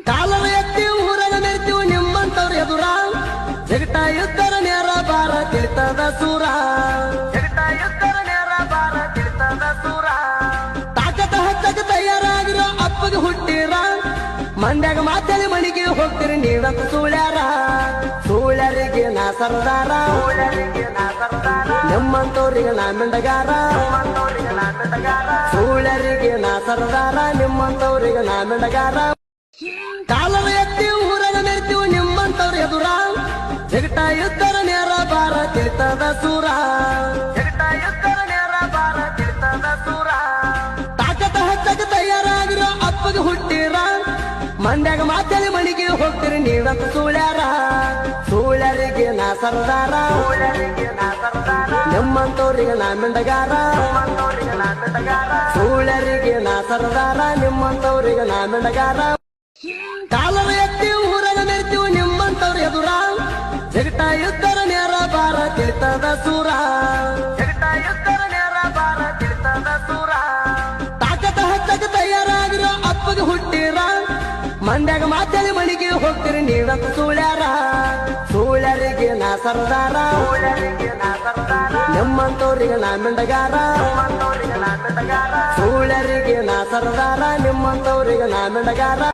cholera ಎತ್ತಿ ಊರಗ ಮೆರ್ತೀವಿ ನಿಮ್ಮಂತವ್ರ ಎದುರ ಜಗಟ ಯುದ್ಧರ ನೇರ ಬಾರ ತಿಳಿತದ ಸೂರ ಜಗಟ ಯುದ್ಧರ ನೇರ ಬಾರ ತಿಳಿತದ ಸೂರ ತಾಕತ ಹಚ್ಚಕ ತಯಾರಾಗಿರೋ ಅಪ್ಪಗೆ ಹುಟ್ಟಿರ ಮಂಡ್ಯಾಗ ಮಾತಲಿ ಮಣಿಗೆ ಹೋಗ್ತೀರಿ ನೀವಂತ ಸುಳ್ಯಾರ ಸುಳ್ಯರಿಗೆ ನಾ ಸರ್ದಾರ ನಿಮ್ಮಂತವ್ರಿಗೆ ನಾ ಮಿಂಡಗಾರ ಸುಳ್ಯರಿಗೆ ನಾ ಸರ್ದಾರ ನಿಮ್ಮಂತವ್ರಿಗೆ ನಾ ಮಿಂಡಗಾರ ಕಾಲರ ಎತ್ತಿ ಊರಗ ಮೆರ್ತೀವಿ ನಿಮ್ಮಂತವ್ರ ಎದುರ ಜಗಟ ಯುದ್ಧರ ನೇರ ಬಾರ ತಿಳಿತದ ಸೂರ ಜಗಟ ಯುದ್ಧರ ನೇರ ಬಾರ ತಿಳಿತದ ಸೂರ ತಾಕತ ಹಚ್ಚಕ ತಯಾರಾಗಿರೋ ಅಪ್ಪಗೆ ಹುಟ್ಟಿರ ಮಂಡ್ಯಾಗ ಮಾತಲಿ ಮಣಿಗೆ ಹೋಗ್ತೀರಿ ನೀವಂತ ಸುಳ್ಯಾರ ಸುಳ್ಯರಿಗೆ ನಾ ಸರ್ದಾರ ನಿಮ್ಮಂತವ್ರಿಗೆ ನಾ ಮಿಂಡಗಾರ ಸುಳ್ಯರಿಗೆ ನಾ ಸರ್ದಾರ ನಿಮ್ಮಂತವ್ರಿಗೆ ನಾ ಮಿಂಡಗಾರ ಕಾಲರ ಎತ್ತಿ ಊರಗ ಮೆರ್ತೀವಿ ನಿಮ್ಮಂತವ್ರ ಎದುರ ಜಗಟ ಯುದ್ಧರ ನೇರ ಬಾರ ತಿಳಿತದ ಸೂರ ಜಗಟ ಯುದ್ಧರ ನೇರ ಬಾರ ತಿಳಿತದ ಸೂರ ತಾಕತ ಹಚ್ಚಕ ತಯಾರಾಗಿರೋ ಅಪ್ಪಗೆ ಹುಟ್ಟಿರ ಮಂಡ್ಯಾಗ ಮಾತಲಿ ಮಣಿಗೆ ಹೋಗ್ತೀರಿ ನೀವಂತ ಸುಳ್ಯಾರ ಸುಳ್ಯರಿಗೆ ನಾ ಸರ್ದಾರ ನಿಮ್ಮಂತವ್ರಿಗೆ ನಾ ಮಿಂಡಗಾರ ಸುಳ್ಯರಿಗೆ ನಾ ಸರ್ದಾರ ನಿಮ್ಮಂತವ್ರಿಗೆ ನಾ ಮಿಂಡಗಾರ